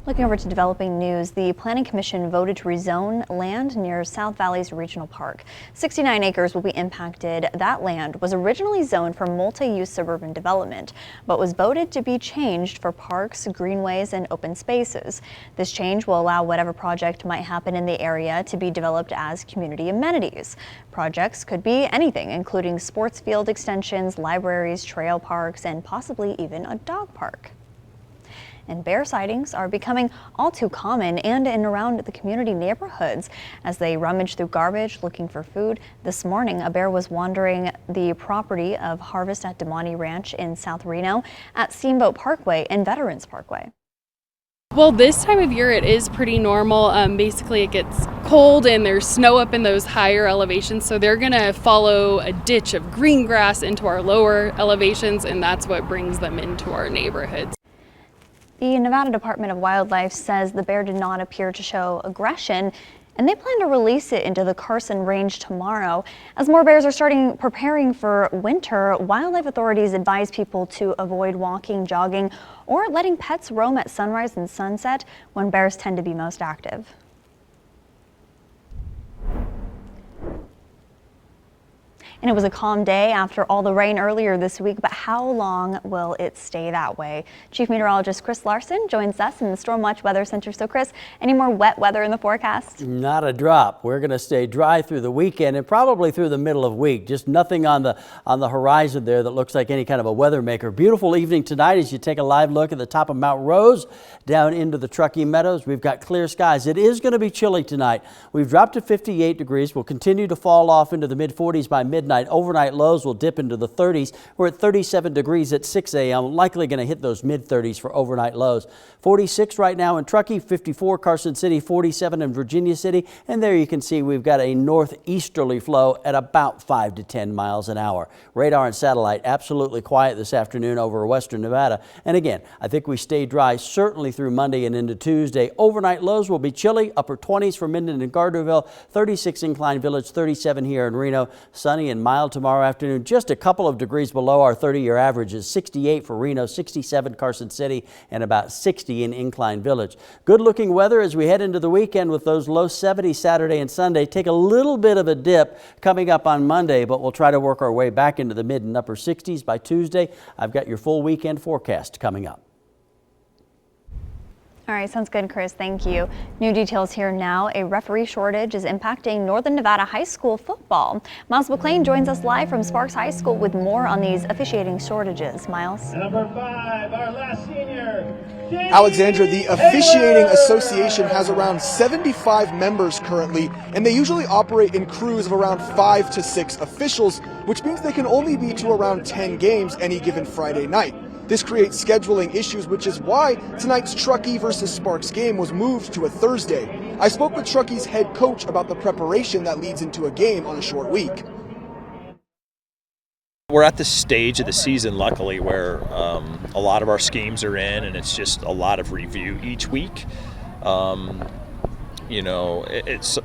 Looking over to developing news, the Planning Commission voted to rezone land near South Valley's Regional Park. 69 acres will be impacted. That land was originally zoned for multi-use suburban development, but was voted to be changed for parks, greenways, and open spaces. This change will allow whatever project might happen in the area to be developed as community amenities. Projects could be anything, including sports field extensions, libraries, trail parks, and possibly even a dog park. And bear sightings are becoming all too common in and around the community neighborhoods as they rummage through garbage looking for food. This morning, a bear was wandering the property of Harvest at DeMonte Ranch in South Reno at Steamboat Parkway and Veterans Parkway. Well, this time of year it is pretty normal. Basically, it gets cold and there's snow up in those higher elevations, so they're gonna follow a ditch of green grass into our lower elevations, and that's what brings them into our neighborhoods. The Nevada Department of Wildlife says the bear did not appear to show aggression, and they plan to release it into the Carson Range tomorrow. As more bears are preparing for winter, wildlife authorities advise people to avoid walking, jogging, or letting pets roam at sunrise and sunset when bears tend to be most active. And it was a calm day after all the rain earlier this week, but how long will it stay that way? Chief Meteorologist Chris Larson joins us in the Storm Watch Weather Center. So Chris, any more wet weather in the forecast? Not a drop. We're going to stay dry through the weekend and probably through the middle of the week. Just nothing on the horizon there that looks like any kind of a weather maker. Beautiful evening tonight as you take a live look at the top of Mount Rose down into the Truckee Meadows. We've got clear skies. It is going to be chilly tonight. We've dropped to 58 degrees. We'll continue to fall off into the mid 40s by midnight. Overnight lows will dip into the 30s. We're at 37 degrees at 6 a.m. Likely going to hit those mid 30s for overnight lows. 46 right now in Truckee, 54 Carson City, 47 in Virginia City. And there you can see we've got a northeasterly flow at about 5 to 10 miles an hour. Radar and satellite absolutely quiet this afternoon over western Nevada. And again, I think we stay dry certainly through Monday and into Tuesday. Overnight lows will be chilly, upper 20s for Minden and Gardnerville, 36 Incline Village, 37 here in Reno. Sunny and mild tomorrow afternoon, just a couple of degrees below our 30-year average is 68 for Reno, 67 Carson City, and about 60 in Incline Village. Good looking weather as we head into the weekend with those low 70s Saturday and Sunday. Take a little bit of a dip coming up on Monday, but we'll try to work our way back into the mid and upper 60s by Tuesday. I've got your full weekend forecast coming up. All right, sounds good, Chris. Thank you. New details here now. A referee shortage is impacting Northern Nevada high school football. Miles McLean joins us live from Sparks High School with more on these officiating shortages. Miles. Number 5, our last senior. Alexandra, the Officiating Association has around 75 members currently, and they usually operate in crews of around 5 to 6 officials, which means they can only be to around 10 games any given Friday night. This creates scheduling issues, which is why tonight's Truckee versus Sparks game was moved to a Thursday. I spoke with Truckee's head coach about the preparation that leads into a game on a short week. We're at the stage of the season, luckily, where a lot of our schemes are in, and it's just a lot of review each week. You know, it's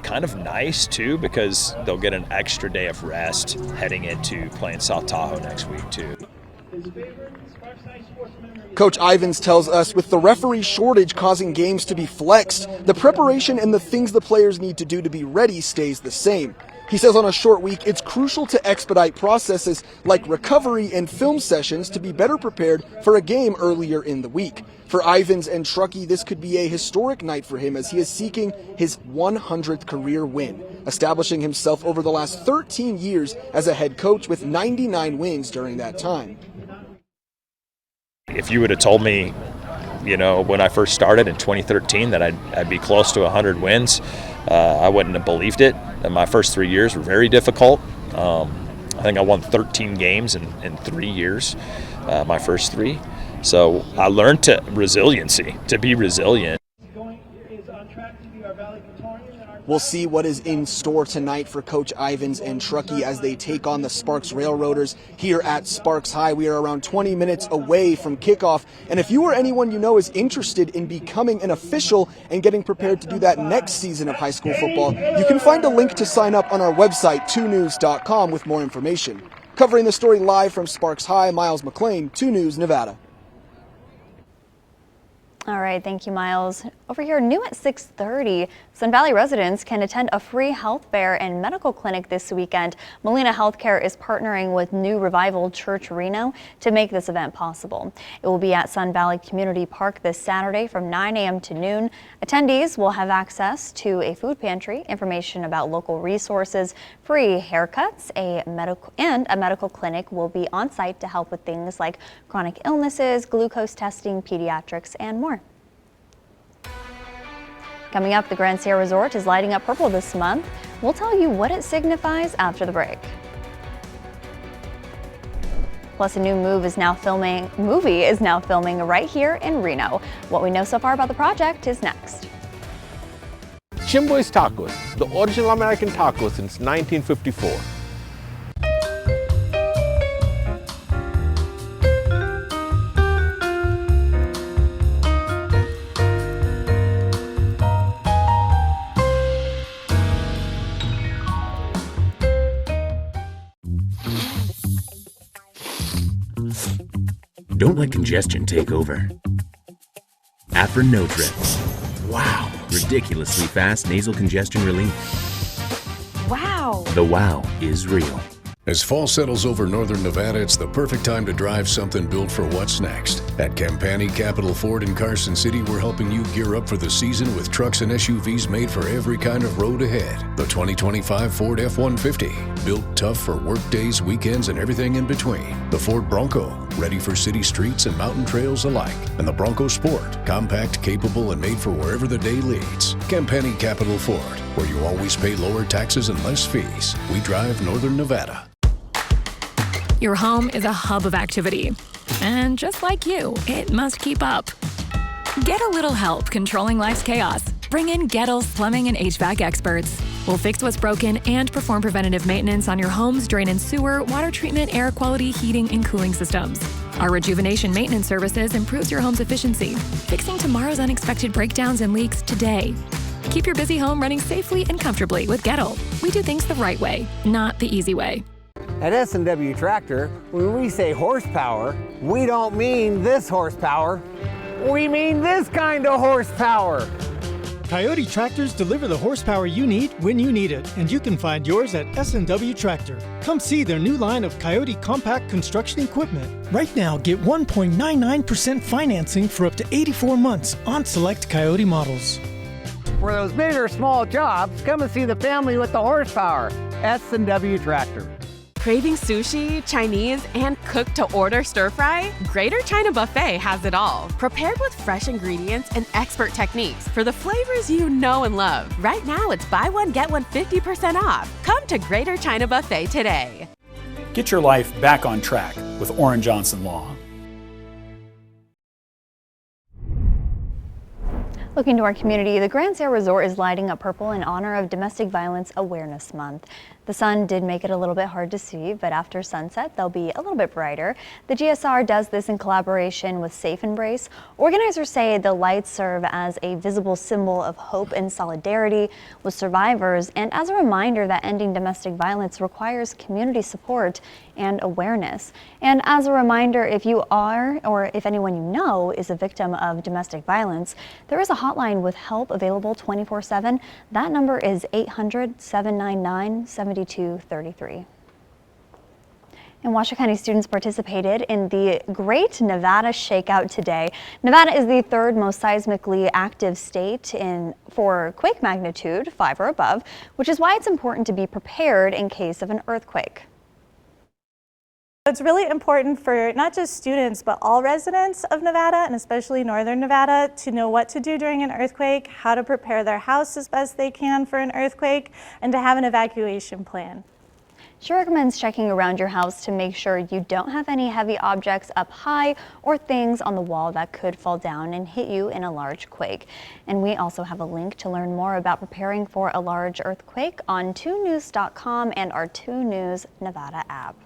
kind of nice too, because they'll get an extra day of rest heading into playing South Tahoe next week too. Coach Ivins tells us with the referee shortage causing games to be flexed, the preparation and the things the players need to do to be ready stays the same. He says on a short week, it's crucial to expedite processes like recovery and film sessions to be better prepared for a game earlier in the week. For Ivins and Truckee, this could be a historic night for him as he is seeking his 100th career win, establishing himself over the last 13 years as a head coach with 99 wins during that time. If you would have told me, you know, when I first started in 2013 that I'd be close to 100 wins, I wouldn't have believed it. And my first 3 years were very difficult. I think I won 13 games in 3 years, my first 3. So I learned resiliency, to be resilient. We'll see what is in store tonight for Coach Ivins and Truckee as they take on the Sparks Railroaders here at Sparks High. We are around 20 minutes away from kickoff. And if you or anyone you know is interested in becoming an official and getting prepared to do that next season of high school football, you can find a link to sign up on our website, 2news.com, with more information. Covering the story live from Sparks High, Miles McLean, 2 News, Nevada. All right, thank you, Miles. Over here, new at 6:30, Sun Valley residents can attend a free health fair and medical clinic this weekend. Molina Healthcare is partnering with New Revival Church Reno to make this event possible. It will be at Sun Valley Community Park this Saturday from 9 a.m. to noon. Attendees will have access to a food pantry, information about local resources, free haircuts, a medical clinic will be on site to help with things like chronic illnesses, glucose testing, pediatrics, and more. Coming up, the Grand Sierra Resort is lighting up purple this month. We'll tell you what it signifies after the break. Plus, a new movie is now filming right here in Reno. What we know so far about the project is next. Chimboy's Tacos, the original American taco since 1954. Don't let congestion take over. Afrin No Trip. Wow. Ridiculously fast nasal congestion relief. Wow. The wow is real. As fall settles over northern Nevada, it's the perfect time to drive something built for what's next. At Campani Capital Ford in Carson City, we're helping you gear up for the season with trucks and SUVs made for every kind of road ahead. The 2025 Ford F-150, built tough for work days, weekends, and everything in between. The Ford Bronco, ready for city streets and mountain trails alike. And the Bronco Sport, compact, capable, and made for wherever the day leads. Campani Capital Ford, where you always pay lower taxes and less fees. We drive northern Nevada. Your home is a hub of activity. And just like you, it must keep up. Get a little help controlling life's chaos. Bring in Gettel's Plumbing and HVAC experts. We'll fix what's broken and perform preventative maintenance on your home's drain and sewer, water treatment, air quality, heating, and cooling systems. Our rejuvenation maintenance services improves your home's efficiency, fixing tomorrow's unexpected breakdowns and leaks today. Keep your busy home running safely and comfortably with Gettel. We do things the right way, not the easy way. At S&W Tractor, when we say horsepower, we don't mean this horsepower. We mean this kind of horsepower. Coyote tractors deliver the horsepower you need when you need it, and you can find yours at S&W Tractor. Come see their new line of Coyote compact construction equipment. Right now, get 1.99% financing for up to 84 months on select Coyote models. For those big or small jobs, come and see the family with the horsepower. S&W Tractor. Craving sushi, Chinese, and cook-to-order stir-fry? Greater China Buffet has it all. Prepared with fresh ingredients and expert techniques for the flavors you know and love. Right now, it's buy one, get one 50% off. Come to Greater China Buffet today. Get your life back on track with Orrin Johnson Law. Looking to our community, the Grand Sierra Resort is lighting up purple in honor of Domestic Violence Awareness Month. The sun did make it a little bit hard to see, but after sunset, they'll be a little bit brighter. The GSR does this in collaboration with Safe Embrace. Organizers say the lights serve as a visible symbol of hope and solidarity with survivors, and as a reminder that ending domestic violence requires community support and awareness. And as a reminder, if you are, or if anyone you know is a victim of domestic violence, there is a hotline with help available 24/7. That number is 800-799-7233. And Washoe County students participated in the Great Nevada Shakeout today. Nevada is the third most seismically active state for quake magnitude 5 or above, which is why it's important to be prepared in case of an earthquake. It's really important for not just students, but all residents of Nevada, and especially northern Nevada, to know what to do during an earthquake, how to prepare their house as best they can for an earthquake, and to have an evacuation plan. She recommends checking around your house to make sure you don't have any heavy objects up high or things on the wall that could fall down and hit you in a large quake. And we also have a link to learn more about preparing for a large earthquake on 2news.com and our 2 News Nevada app.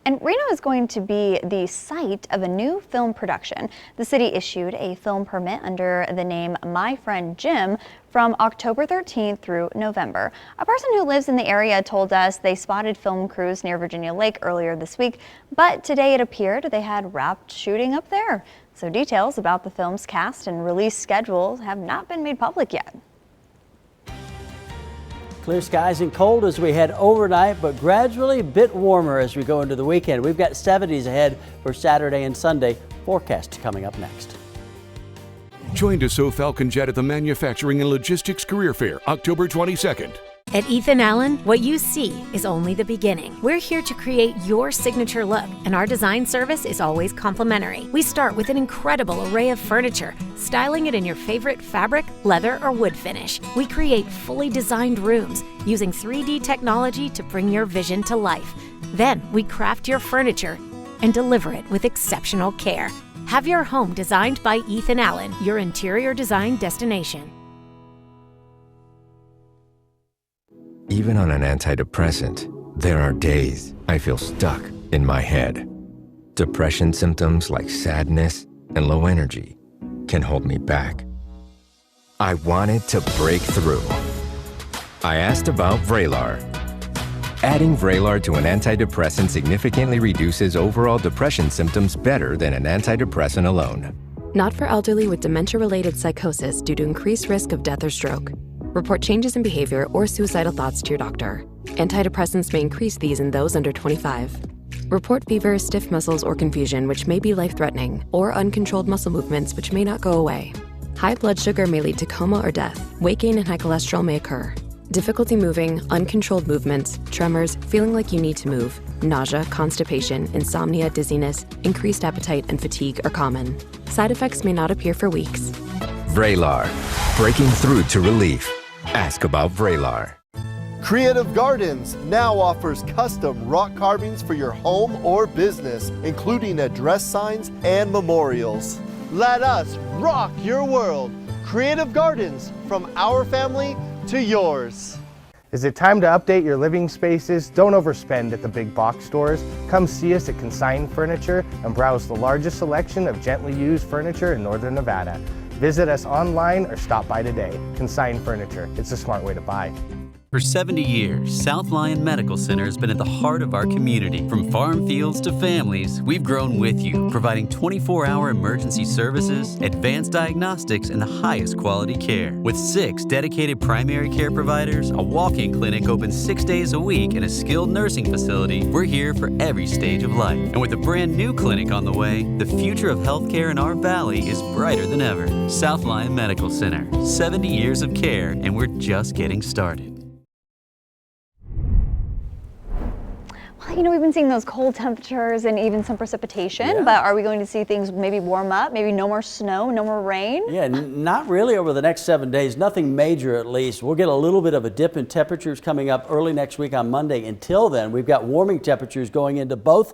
And Reno is going to be the site of a new film production. The city issued a film permit under the name My Friend Jim from October 13th through November. A person who lives in the area told us they spotted film crews near Virginia Lake earlier this week, but today it appeared they had wrapped shooting up there. So details about the film's cast and release schedule have not been made public yet. Clear skies and cold as we head overnight, but gradually a bit warmer as we go into the weekend. We've got 70s ahead for Saturday and Sunday. Forecast coming up next. Join Dassault Falcon Jet at the Manufacturing and Logistics Career Fair, October 22nd. At Ethan Allen, what you see is only the beginning. We're here to create your signature look, and our design service is always complimentary. We start with an incredible array of furniture, styling it in your favorite fabric, leather, or wood finish. We create fully designed rooms using 3D technology to bring your vision to life. Then we craft your furniture and deliver it with exceptional care. Have your home designed by Ethan Allen, your interior design destination. Even on an antidepressant, there are days I feel stuck in my head. Depression symptoms like sadness and low energy can hold me back. I wanted to break through. I asked about Vraylar. Adding Vraylar to an antidepressant significantly reduces overall depression symptoms better than an antidepressant alone. Not for elderly with dementia-related psychosis due to increased risk of death or stroke. Report changes in behavior or suicidal thoughts to your doctor. Antidepressants may increase these in those under 25. Report fever, stiff muscles, or confusion, which may be life-threatening, or uncontrolled muscle movements, which may not go away. High blood sugar may lead to coma or death. Weight gain and high cholesterol may occur. Difficulty moving, uncontrolled movements, tremors, feeling like you need to move, nausea, constipation, insomnia, dizziness, increased appetite, and fatigue are common. Side effects may not appear for weeks. Vraylar, breaking through to relief. Ask about Vraylar. Creative Gardens now offers custom rock carvings for your home or business, including address signs and memorials. Let us rock your world. Creative Gardens, from our family to yours. Is it time to update your living spaces? Don't overspend at the big box stores. Come see us at Consign Furniture and browse the largest selection of gently used furniture in Northern Nevada. Visit us online or stop by today. Consign Furniture. It's a smart way to buy. For 70 years, South Lyon Medical Center has been at the heart of our community. From farm fields to families, we've grown with you, providing 24-hour emergency services, advanced diagnostics, and the highest quality care. With 6 dedicated primary care providers, a walk-in clinic open 6 days a week, and a skilled nursing facility, we're here for every stage of life. And with a brand new clinic on the way, the future of healthcare in our valley is brighter than ever. South Lyon Medical Center, 70 years of care, and we're just getting started. Well, you know, we've been seeing those cold temperatures and even some precipitation, but are we going to see things maybe warm up? Maybe no more snow, no more rain? Yeah, not really over the next 7 days. Nothing major, at least. We'll get a little bit of a dip in temperatures coming up early next week on Monday. Until then, we've got warming temperatures going into both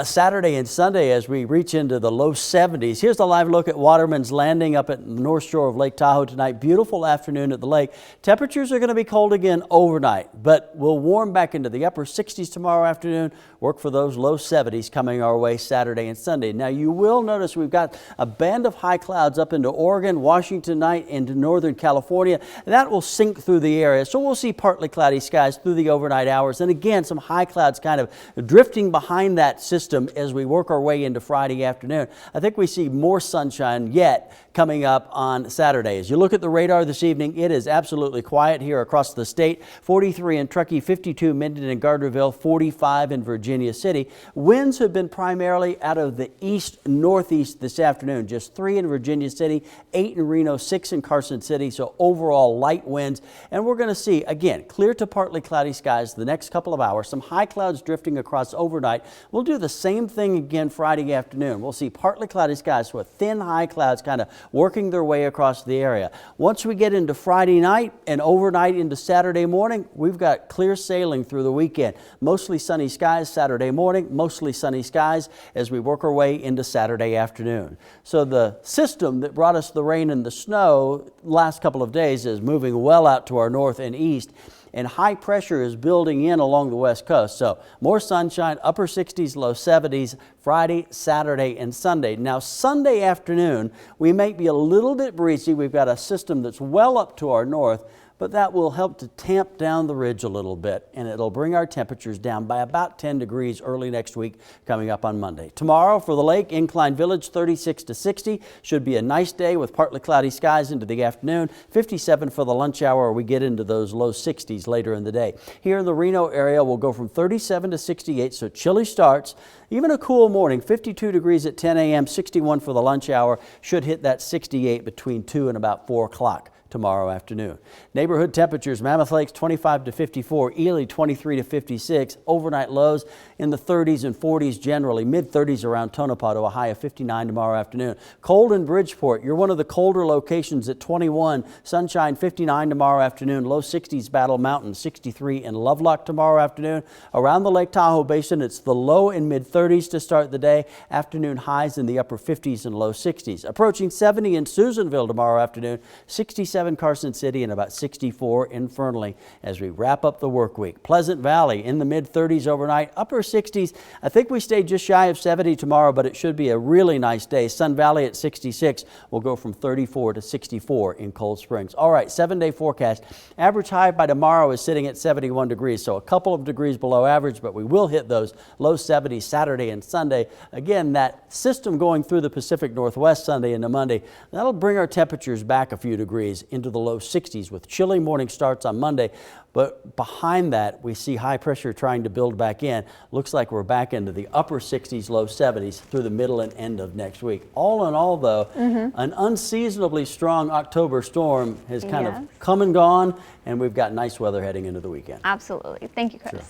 Saturday and Sunday as we reach into the low 70s. Here's the live look at Waterman's Landing up at the North Shore of Lake Tahoe tonight. Beautiful afternoon at the lake. Temperatures are going to be cold again overnight, but we'll warm back into the upper 60s tomorrow afternoon. Work for those low 70s coming our way Saturday and Sunday. Now you will notice we've got a band of high clouds up into Oregon, Washington tonight, into Northern California. That will sink through the area. So we'll see partly cloudy skies through the overnight hours. And again, some high clouds kind of drifting behind that system as we work our way into Friday afternoon. I think we see more sunshine yet coming up on Saturday. As you look at the radar this evening, it is absolutely quiet here across the state. 43 in Truckee, 52 Minden and Gardnerville, 45 in Virginia City. Winds have been primarily out of the east-northeast this afternoon. Just 3 in Virginia City, 8 in Reno, 6 in Carson City. So overall light winds. And we're going to see, again, clear to partly cloudy skies the next couple of hours. Some high clouds drifting across overnight. We'll do the same thing again Friday afternoon. We'll see partly cloudy skies with thin high clouds kind of working their way across the area. Once we get into Friday night and overnight into Saturday morning, we've got clear sailing through the weekend. Mostly sunny skies Saturday morning, mostly sunny skies as we work our way into Saturday afternoon. So the system that brought us the rain and the snow last couple of days is moving well out to our north and east. and high pressure is building in along the west coast. So more sunshine, upper 60s, low 70s, Friday, Saturday, and Sunday. Now Sunday afternoon, we might be a little bit breezy. We've got a system that's well up to our north, but that will help to tamp down the ridge a little bit, and it'll bring our temperatures down by about 10 degrees early next week coming up on Monday. Tomorrow for the lake, Incline Village, 36 to 60. Should be a nice day with partly cloudy skies into the afternoon. 57 for the lunch hour. We get into those low 60s later in the day. Here in the Reno area, we'll go from 37 to 68, so chilly starts. Even a cool morning, 52 degrees at 10 a.m., 61 for the lunch hour. Should hit that 68 between 2 and about 4 o'clock. Tomorrow afternoon. Neighborhood temperatures, Mammoth Lakes 25 to 54, Ely 23 to 56, overnight lows in the 30s and 40s generally, mid-30s around Tonopah to a high of 59 tomorrow afternoon. Cold in Bridgeport, you're one of the colder locations at 21, sunshine 59 tomorrow afternoon, low 60s Battle Mountain, 63 in Lovelock tomorrow afternoon. Around the Lake Tahoe Basin, it's the low and mid-30s to start the day, afternoon highs in the upper 50s and low 60s. Approaching 70 in Susanville tomorrow afternoon, 67 Carson City and about 64 in Fernley as we wrap up the work week. Pleasant Valley in the mid-30s overnight, upper 60s. I think we stay just shy of 70 tomorrow, but it should be a really nice day. Sun Valley at 66 will go from 34 to 64 in Cold Springs. All right, 7-day forecast. Average high by tomorrow is sitting at 71 degrees, so a couple of degrees below average, but we will hit those low 70s Saturday and Sunday. Again, that system going through the Pacific Northwest Sunday into Monday, that'll bring our temperatures back a few degrees into the low 60s with chilly morning starts on Monday. But behind that, we see high pressure trying to build back in. Looks like we're back into the upper 60s, low 70s through the middle and end of next week. All in all, though, an unseasonably strong October storm has kind of come and gone, and we've got nice weather heading into the weekend. Absolutely. Thank you, Chris. Sure.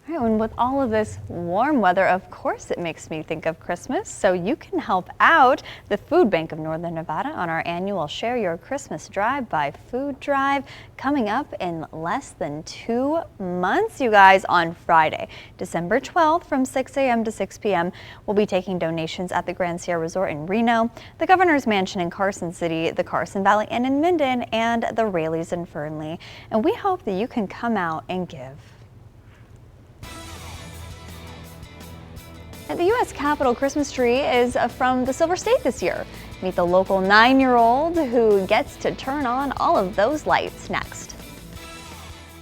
All right, and with all of this warm weather, of course it makes me think of Christmas, so you can help out the Food Bank of Northern Nevada on our annual Share Your Christmas Drive-By Food Drive coming up in less than 2 months, you guys, on Friday, December 12th from 6 a.m. to 6 p.m. We'll be taking donations at the Grand Sierra Resort in Reno, the Governor's Mansion in Carson City, the Carson Valley Inn in Minden, and the Rayleighs in Fernley. And we hope that you can come out and give. The U.S. Capitol Christmas tree is from the Silver State this year. Meet the local 9-year-old who gets to turn on all of those lights next.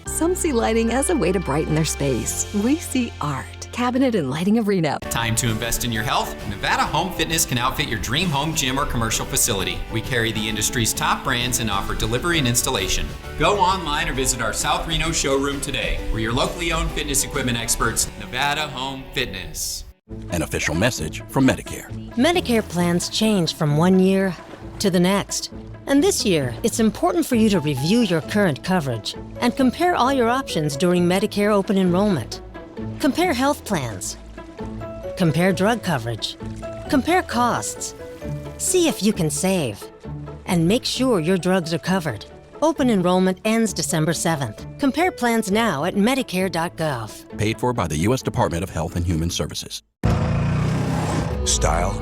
Some see lighting as a way to brighten their space. We see art. Cabinet and Lighting of Reno. Time to invest in your health? Nevada Home Fitness can outfit your dream home gym or commercial facility. We carry the industry's top brands and offer delivery and installation. Go online or visit our South Reno showroom today. We're your locally owned fitness equipment experts, Nevada Home Fitness. An official message from Medicare. Medicare plans change from one year to the next. And this year, it's important for you to review your current coverage and compare all your options during Medicare open enrollment. Compare health plans. Compare drug coverage. Compare costs. See if you can save. And make sure your drugs are covered. Open enrollment ends December 7th. Compare plans now at Medicare.gov. Paid for by the U.S. Department of Health and Human Services. Style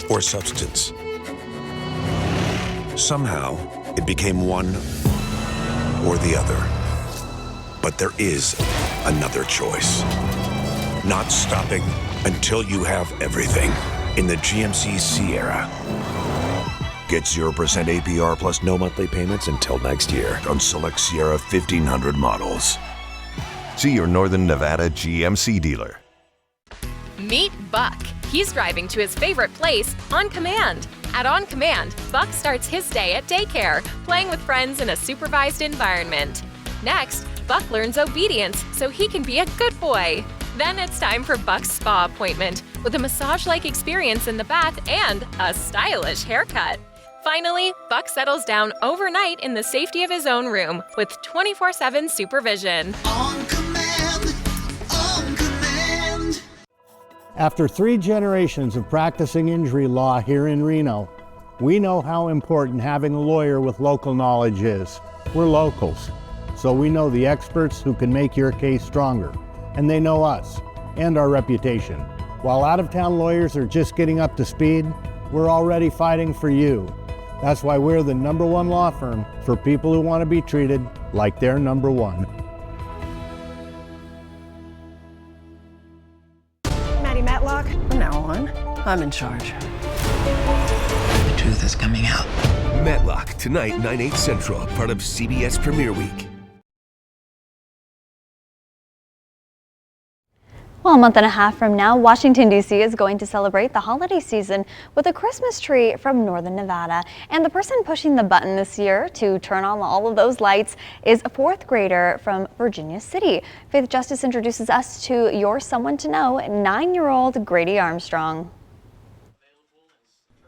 or substance. Somehow, it became one or the other. But there is another choice. Not stopping until you have everything in the GMC Sierra. Get 0% APR plus no monthly payments until next year on select Sierra 1500 models. See your Northern Nevada GMC dealer. Meet Buck. He's driving to his favorite place, On Command. At On Command, Buck starts his day at daycare, playing with friends in a supervised environment. Next, Buck learns obedience so he can be a good boy. Then it's time for Buck's spa appointment, with a massage-like experience in the bath and a stylish haircut. Finally, Buck settles down overnight in the safety of his own room with 24/7 supervision. On Command, On Command. After 3 generations of practicing injury law here in Reno, we know how important having a lawyer with local knowledge is. We're locals, so we know the experts who can make your case stronger, and they know us and our reputation. While out-of-town lawyers are just getting up to speed, we're already fighting for you. That's why we're the #1 law firm for people who want to be treated like they're number one. Maddie Matlock, from now on, I'm in charge. The truth is coming out. Matlock, tonight, 9/8 Central, part of CBS Premiere Week. Well, a month and a half from now, Washington, D.C. is going to celebrate the holiday season with a Christmas tree from Northern Nevada. And the person pushing the button this year to turn on all of those lights is a 4th grader from Virginia City. Faith Justice introduces us to your someone to know, 9-year-old Grady Armstrong.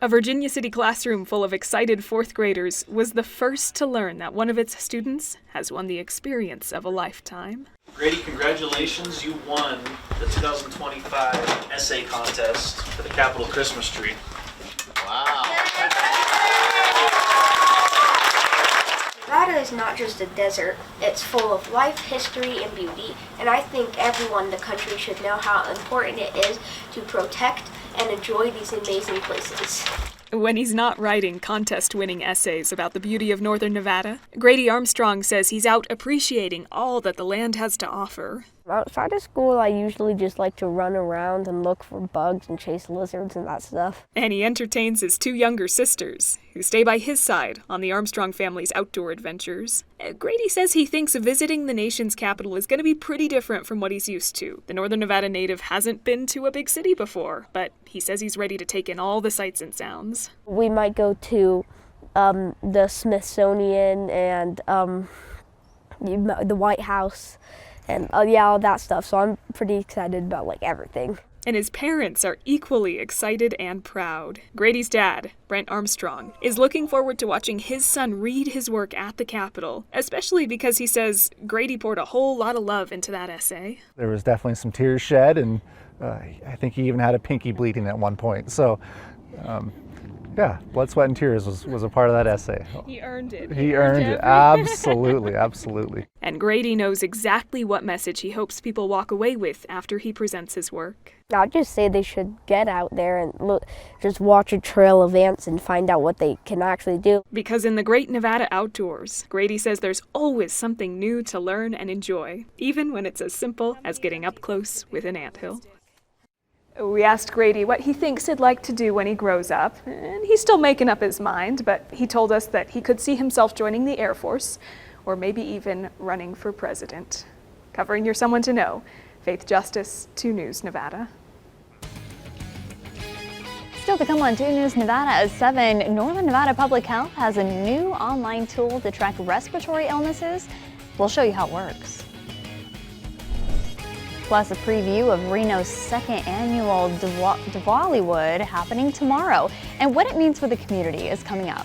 A Virginia City classroom full of excited 4th graders was the first to learn that one of its students has won the experience of a lifetime. Grady, congratulations. You won the 2025 essay contest for the Capitol Christmas tree. Wow. Nevada is not just a desert, it's full of life, history, and beauty, and I think everyone in the country should know how important it is to protect and enjoy these amazing places. When he's not writing contest-winning essays about the beauty of Northern Nevada, Grady Armstrong says he's out appreciating all that the land has to offer. Outside of school, I usually just like to run around and look for bugs and chase lizards and that stuff. And he entertains his 2 younger sisters, who stay by his side on the Armstrong family's outdoor adventures. Grady says he thinks visiting the nation's capital is going to be pretty different from what he's used to. The Northern Nevada native hasn't been to a big city before, but he says he's ready to take in all the sights and sounds. We might go to the Smithsonian and the White House and all that stuff, so I'm pretty excited about everything. And his parents are equally excited and proud. Grady's dad, Brent Armstrong, is looking forward to watching his son read his work at the Capitol, especially because he says Grady poured a whole lot of love into that essay. There was definitely some tears shed, and I think he even had a pinky bleeding at one point. So, yeah, blood, sweat, and tears was a part of that essay. He earned it. He earned it. Absolutely, absolutely. And Grady knows exactly what message he hopes people walk away with after he presents his work. I'd just say they should get out there and just watch a trail of ants and find out what they can actually do. Because in the great Nevada outdoors, Grady says there's always something new to learn and enjoy, even when it's as simple as getting up close with an anthill. We asked Grady what he thinks he'd like to do when he grows up, and he's still making up his mind, but he told us that he could see himself joining the Air Force, or maybe even running for president. Covering your Someone to Know, Faith Justice, 2 News Nevada. Still to come on 2 News Nevada at 7, Northern Nevada Public Health has a new online tool to track respiratory illnesses. We'll show you how it works. Plus a preview of Reno's 2nd annual Diwaliwood happening tomorrow, and what it means for the community is coming up.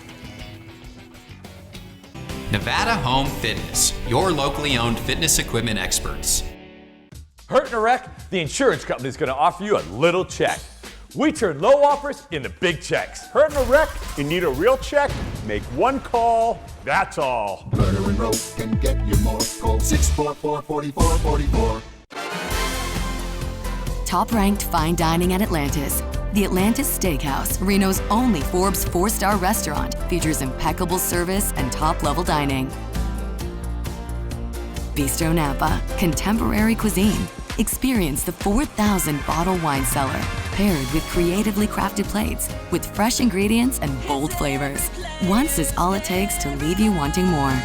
Nevada Home Fitness, your locally owned fitness equipment experts. Hurt in a wreck? The insurance company is going to offer you a little check. We turn low offers into big checks. Hurt in a wreck? You need a real check? Make one call, that's all. Murder and rope can get you more. Call 644-4444. Top-ranked fine dining at Atlantis. The Atlantis Steakhouse, Reno's only Forbes 4-star restaurant, features impeccable service and top-level dining. Bistro Napa, contemporary cuisine. Experience the 4,000 bottle wine cellar, paired with creatively crafted plates with fresh ingredients and bold flavors. Once is all it takes to leave you wanting more.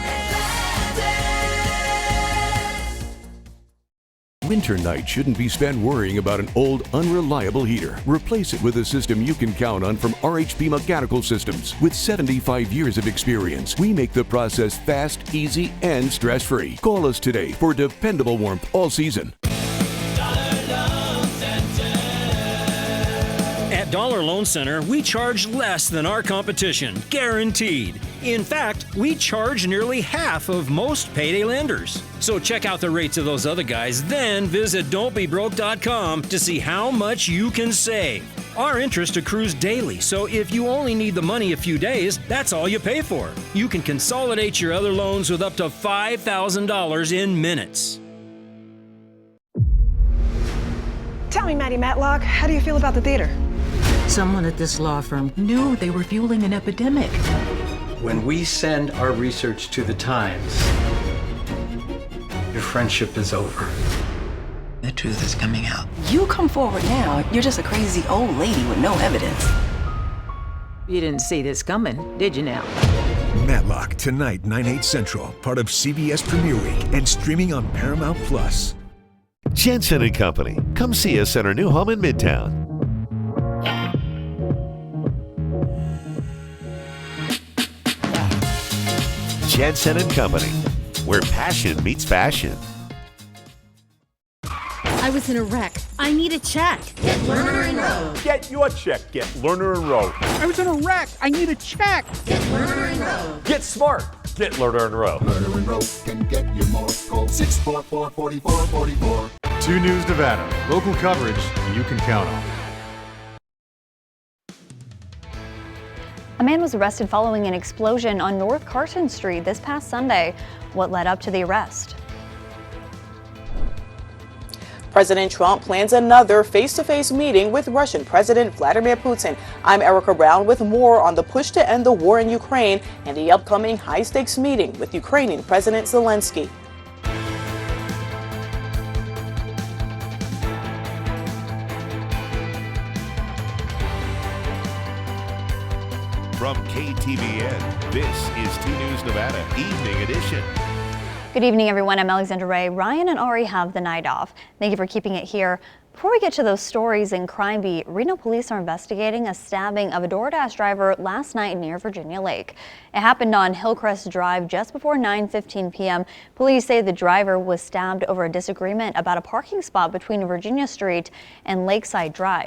Winter night shouldn't be spent worrying about an old, unreliable heater. Replace it with a system you can count on from RHP Mechanical Systems. With 75 years of experience, we make the process fast, easy, and stress-free. Call us today for dependable warmth all season. At Dollar Loan Center, we charge less than our competition, guaranteed. In fact, we charge nearly half of most payday lenders. So check out the rates of those other guys, then visit don'tbebroke.com to see how much you can save. Our interest accrues daily, so if you only need the money a few days, that's all you pay for. You can consolidate your other loans with up to $5,000 in minutes. Tell me, Maddie Matlock, how do you feel about the theater? Someone at this law firm knew they were fueling an epidemic. When we send our research to the Times, Your friendship is over. The truth is coming out. You come forward now. You're just a crazy old lady with no evidence. You didn't see this coming, did you now? Matlock, tonight, 9/8 Central, part of CBS Premiere Week and streaming on Paramount Plus. Jensen and Company. Come see us at our new home in Midtown. Jensen and Company, where passion meets fashion. I was in a wreck. I need a check. Get Lerner and Rowe. Get your check. Get Lerner and Rowe. I was in a wreck. I need a check. Get Lerner and Rowe. Get smart. Get Lerner and Rowe. Lerner and Rowe can get you more. Call 644-4444. 2 News Nevada. Local coverage you can count on. A man was arrested following an explosion on North Carson Street this past Sunday. What led up to the arrest? President Trump plans another face-to-face meeting with Russian President Vladimir Putin. I'm Erica Brown with more on the push to end the war in Ukraine and the upcoming high-stakes meeting with Ukrainian President Zelensky. From KTVN, this is 2 News Nevada Evening Edition. Good evening, everyone. I'm Alexandra Ray. Ryan and Ari have the night off. Thank you for keeping it here. Before we get to those stories in Crime Beat, Reno police are investigating a stabbing of a DoorDash driver last night near Virginia Lake. It happened on Hillcrest Drive just before 9:15 p.m. Police say the driver was stabbed over a disagreement about a parking spot between Virginia Street and Lakeside Drive.